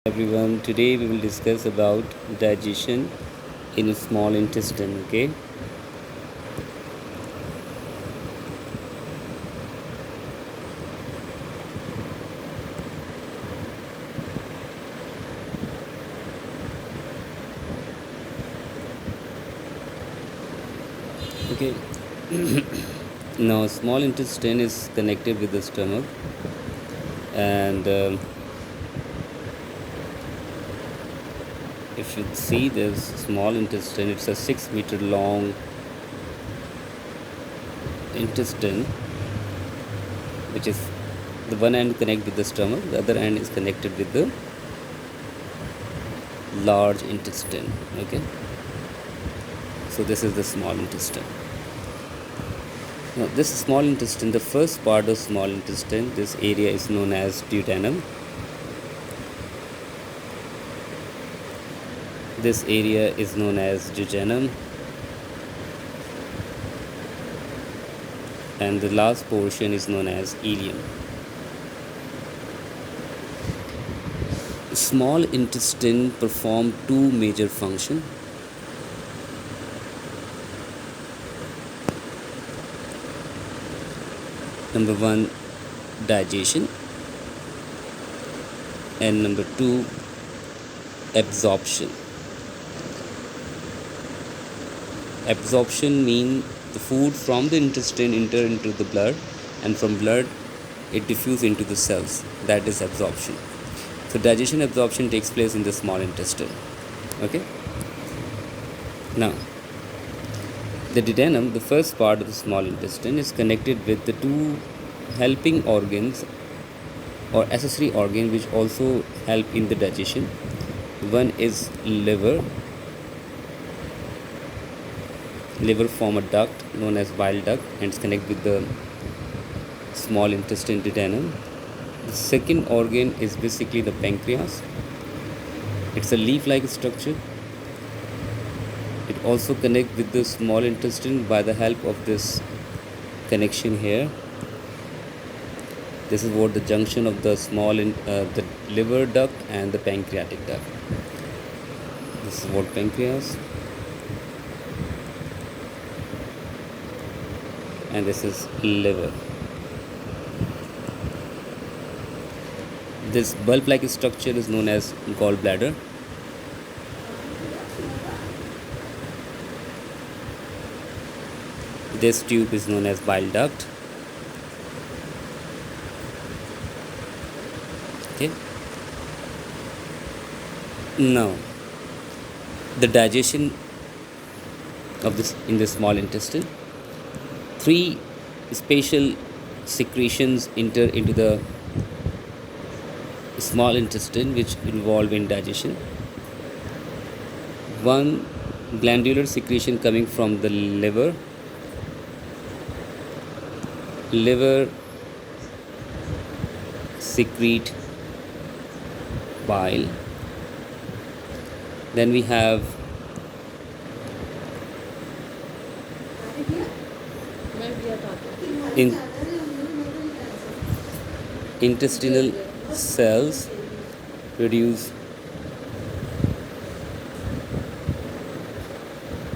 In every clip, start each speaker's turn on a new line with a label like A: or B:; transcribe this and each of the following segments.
A: Everyone, today we will discuss about digestion in small intestine. Okay. Now small intestine is connected with the stomach, and if you see this small intestine, it's a 6 meter long intestine, which is the one end connect with the stomach, the other end is connected with the large intestine. Okay, so this is the small intestine. Now this small intestine, the first part of small intestine, this area is known as duodenum. This area is known as duodenum, and the last portion is known as ileum. Small intestine perform two major functions. Number one, digestion, and number two, absorption. Absorption means the food from the intestine enter into the blood, and from blood it diffuse into the cells. That is absorption. So digestion absorption takes place in the small intestine. Okay. Now the duodenum, the first part of the small intestine, is connected with the two helping organs or accessory organ which also help in the digestion. One is liver. Liver form a duct known as bile duct and is connected with the small intestine duodenum. The second organ is basically the pancreas. It's a leaf-like structure. It also connects with the small intestine by the help of this connection here. This is what the junction of the the liver duct and the pancreatic duct. This is what pancreas, and this is liver. This bulb-like structure is known as gallbladder. This tube is known as bile duct. Okay. Now, the digestion of this in the small intestine. Three special secretions enter into the small intestine which involve in digestion. One, glandular secretion coming from the liver. Liver secrete bile. Then we have in intestinal cells produce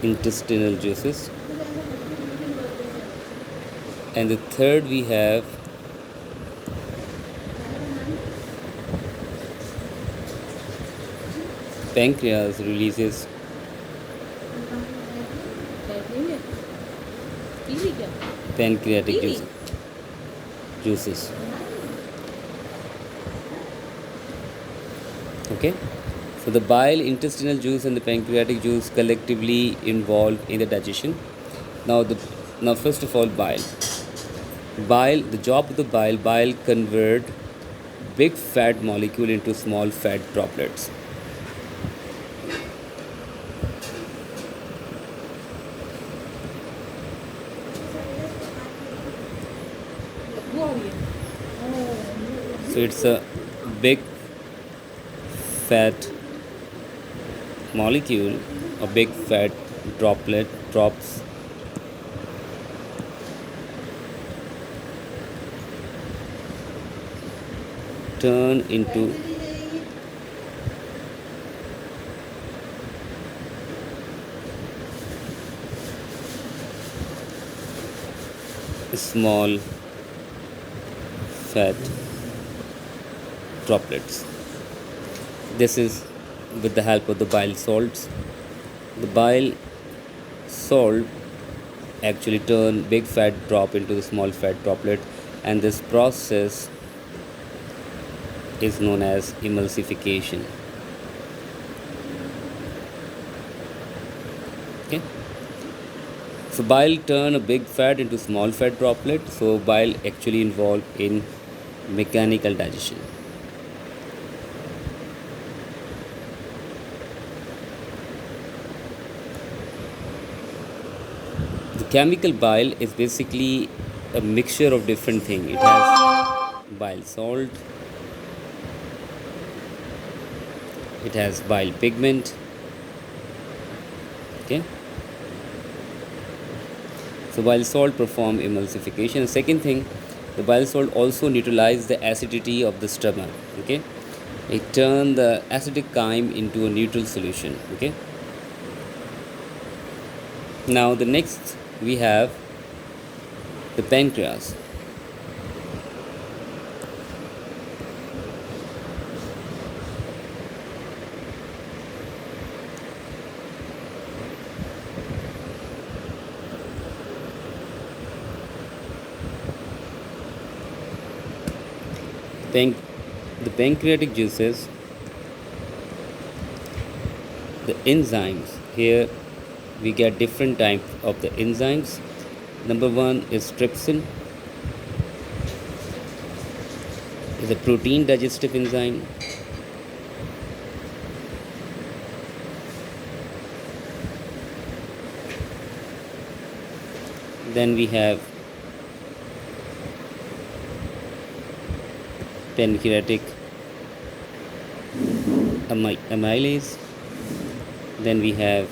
A: intestinal juices, and the third we have pancreas releases pancreatic juices. Okay, so the bile, intestinal juice, and the pancreatic juice collectively involved in the digestion. Now first of all, bile. The job of the bile convert big fat molecule into small fat droplets. So it's a big fat molecule, a big fat droplet drops turn into small fat droplets. This is with the help of the bile salts. The bile salt actually turn big fat drop into the small fat droplet, and this process is known as emulsification. Okay, so bile turn a big fat into small fat droplet, so bile actually involved in mechanical digestion. The chemical bile is basically a mixture of different things. It has bile salt, it has bile pigment. Okay, so bile salt perform emulsification. Second thing, the bile salt also neutralize the acidity of the stomach. Okay, it turn the acidic chyme into a neutral solution. Okay, now the next we have the pancreas. Panc- the pancreatic juices, the enzymes. Here we get different types of the enzymes. Number one is trypsin, is a protein digestive enzyme. Then we have pancreatic amylase. Then we have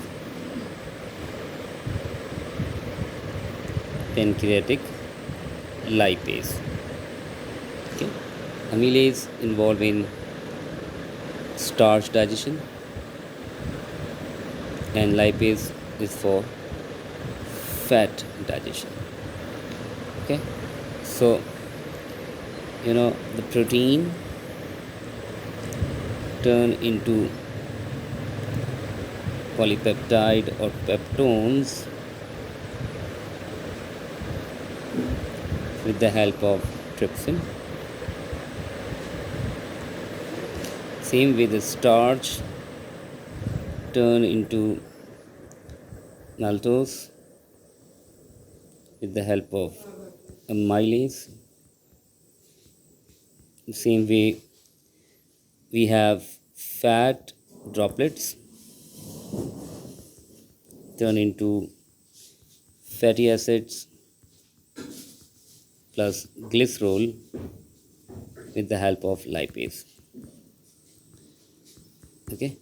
A: pancreatic lipase. Okay, amylase involved in starch digestion, and lipase is for fat digestion. Okay, so the protein turn into polypeptide or peptones with the help of trypsin. Same with the starch turn into maltose with the help of amylase. Same way we have fat droplets turn into fatty acids plus glycerol with the help of lipase. Okay,